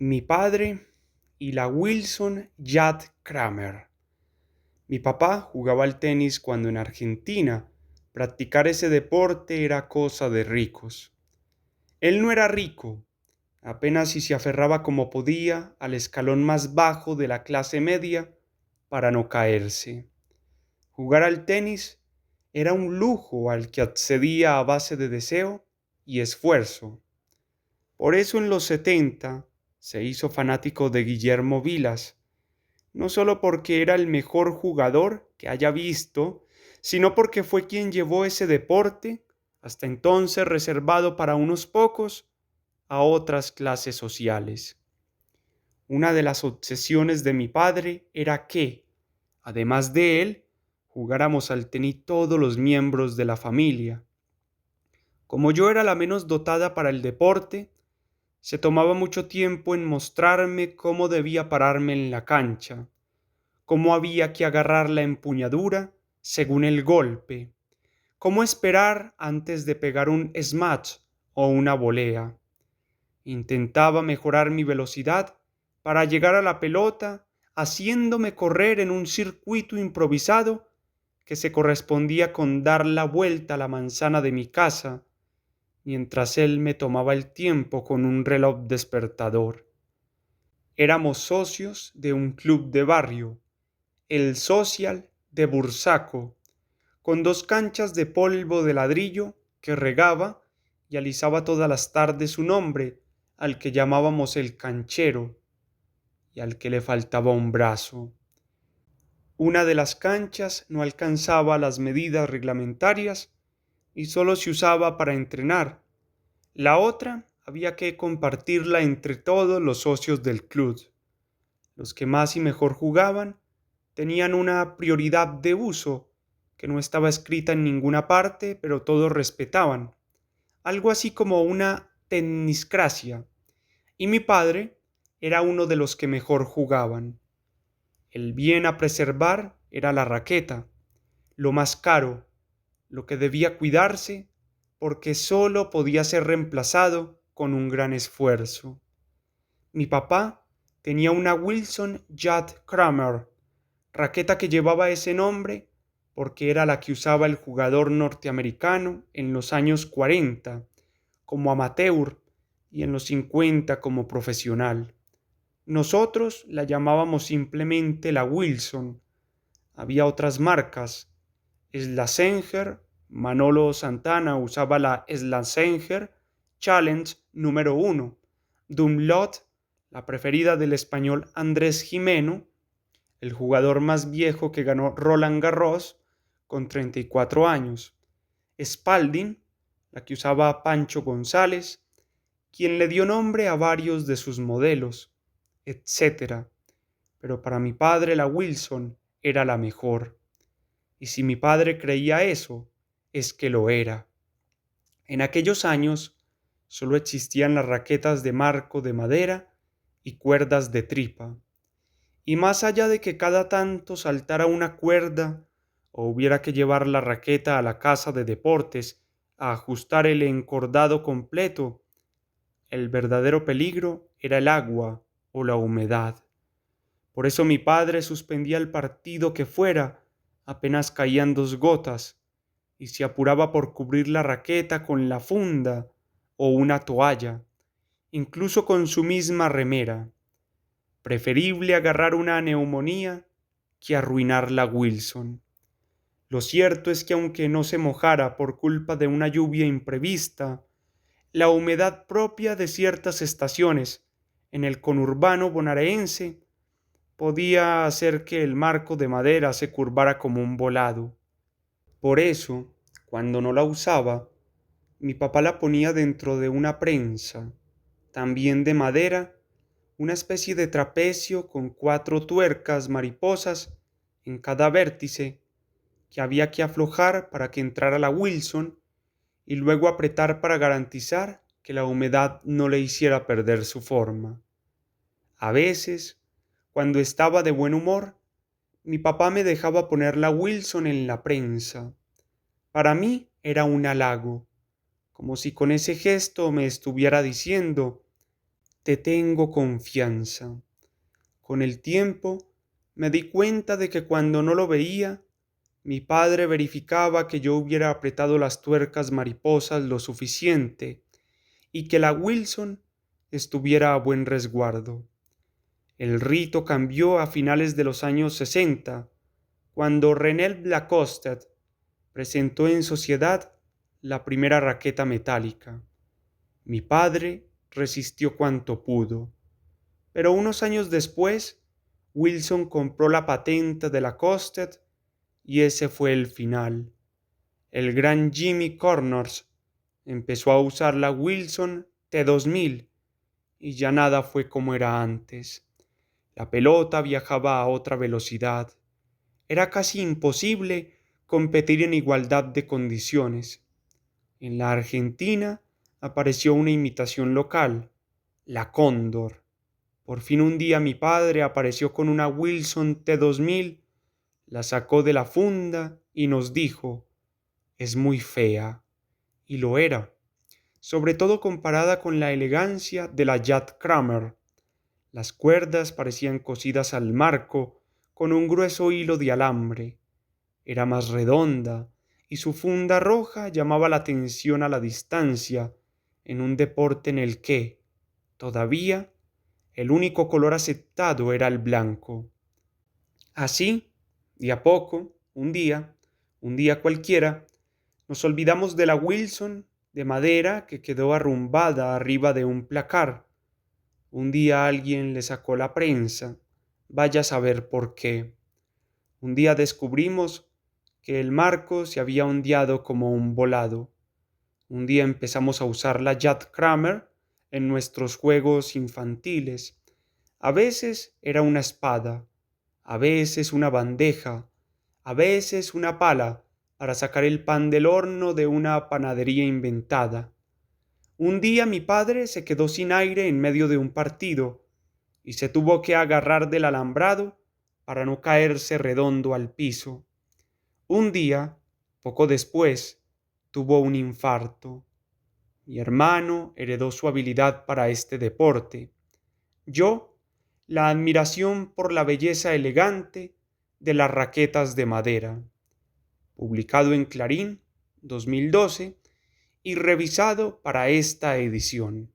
Mi padre y la Wilson Yacht Kramer. Mi papá jugaba al tenis cuando en Argentina practicar ese deporte era cosa de ricos. Él no era rico, apenas si se aferraba como podía al escalón más bajo de la clase media para no caerse. Jugar al tenis era un lujo al que accedía a base de deseo y esfuerzo. Por eso en los 70 se hizo fanático de Guillermo Vilas, no solo porque era el mejor jugador que haya visto, sino porque fue quien llevó ese deporte, hasta entonces reservado para unos pocos, a otras clases sociales. Una de las obsesiones de mi padre era que, además de él, jugáramos al tenis todos los miembros de la familia. Como yo era la menos dotada para el deporte, se tomaba mucho tiempo en mostrarme cómo debía pararme en la cancha, cómo había que agarrar la empuñadura según el golpe, cómo esperar antes de pegar un smash o una volea. Intentaba mejorar mi velocidad para llegar a la pelota, haciéndome correr en un circuito improvisado que se correspondía con dar la vuelta a la manzana de mi casa, mientras él me tomaba el tiempo con un reloj despertador. Éramos socios de un club de barrio, el Social de Bursaco, con dos canchas de polvo de ladrillo que regaba y alisaba todas las tardes un hombre al que llamábamos el canchero y al que le faltaba un brazo. Una de las canchas no alcanzaba las medidas reglamentarias y solo se usaba para entrenar. La otra había que compartirla entre todos los socios del club. Los que más y mejor jugaban tenían una prioridad de uso que no estaba escrita en ninguna parte, pero todos respetaban, algo así como una teniscracia, y mi padre era uno de los que mejor jugaban. El bien a preservar era la raqueta, lo más caro, lo que debía cuidarse, porque sólo podía ser reemplazado con un gran esfuerzo. Mi papá tenía una Wilson Yacht Kramer, raqueta que llevaba ese nombre porque era la que usaba el jugador norteamericano en los años 40 como amateur y en los 50 como profesional. Nosotros la llamábamos simplemente la Wilson. Había otras marcas. Slazenger, Manolo Santana usaba la Slazenger Challenge número 1. Dunlop, la preferida del español Andrés Jimeno, el jugador más viejo que ganó Roland Garros con 34 años. Spalding, la que usaba Pancho González, quien le dio nombre a varios de sus modelos, etcétera. Pero para mi padre la Wilson era la mejor. Y si mi padre creía eso, es que lo era. En aquellos años solo existían las raquetas de marco de madera y cuerdas de tripa. Y más allá de que cada tanto saltara una cuerda o hubiera que llevar la raqueta a la casa de deportes a ajustar el encordado completo, el verdadero peligro era el agua o la humedad. Por eso mi padre suspendía el partido que fuera apenas caían 2 gotas y se apuraba por cubrir la raqueta con la funda o una toalla, incluso con su misma remera. Preferible agarrar una neumonía que arruinar la Wilson. Lo cierto es que aunque no se mojara por culpa de una lluvia imprevista, la humedad propia de ciertas estaciones en el conurbano bonaerense podía hacer que el marco de madera se curvara como un volado. Por eso, cuando no la usaba, mi papá la ponía dentro de una prensa, también de madera, una especie de trapecio con 4 tuercas mariposas en cada vértice que había que aflojar para que entrara la Wilson y luego apretar para garantizar que la humedad no le hiciera perder su forma. A veces, cuando estaba de buen humor, mi papá me dejaba poner la Wilson en la prensa. Para mí era un halago, como si con ese gesto me estuviera diciendo: te tengo confianza. Con el tiempo me di cuenta de que cuando no lo veía, mi padre verificaba que yo hubiera apretado las tuercas mariposas lo suficiente y que la Wilson estuviera a buen resguardo. El rito cambió a finales de los años 60, cuando René Lacoste presentó en sociedad la primera raqueta metálica. Mi padre resistió cuanto pudo, pero unos años después, Wilson compró la patente de Lacoste y ese fue el final. El gran Jimmy Connors empezó a usar la Wilson T2000 y ya nada fue como era antes. La pelota viajaba a otra velocidad. Era casi imposible competir en igualdad de condiciones. En la Argentina apareció una imitación local, la Cóndor. Por fin un día mi padre apareció con una Wilson T2000, la sacó de la funda y nos dijo: es muy fea. Y lo era, sobre todo comparada con la elegancia de la Jad Kramer. Las cuerdas parecían cosidas al marco con un grueso hilo de alambre. Era más redonda y su funda roja llamaba la atención a la distancia en un deporte en el que, todavía, el único color aceptado era el blanco. Así, de a poco, un día cualquiera, nos olvidamos de la Wilson de madera que quedó arrumbada arriba de un placar. Un día alguien le sacó la prensa, vaya a saber por qué. Un día descubrimos que el marco se había ondeado como un volado. Un día empezamos a usar la Jad Kramer en nuestros juegos infantiles. A veces era una espada, a veces una bandeja, a veces una pala para sacar el pan del horno de una panadería inventada. Un día mi padre se quedó sin aire en medio de un partido y se tuvo que agarrar del alambrado para no caerse redondo al piso. Un día, poco después, tuvo un infarto. Mi hermano heredó su habilidad para este deporte. Yo, la admiración por la belleza elegante de las raquetas de madera. Publicado en Clarín, 2012, y revisado para esta edición.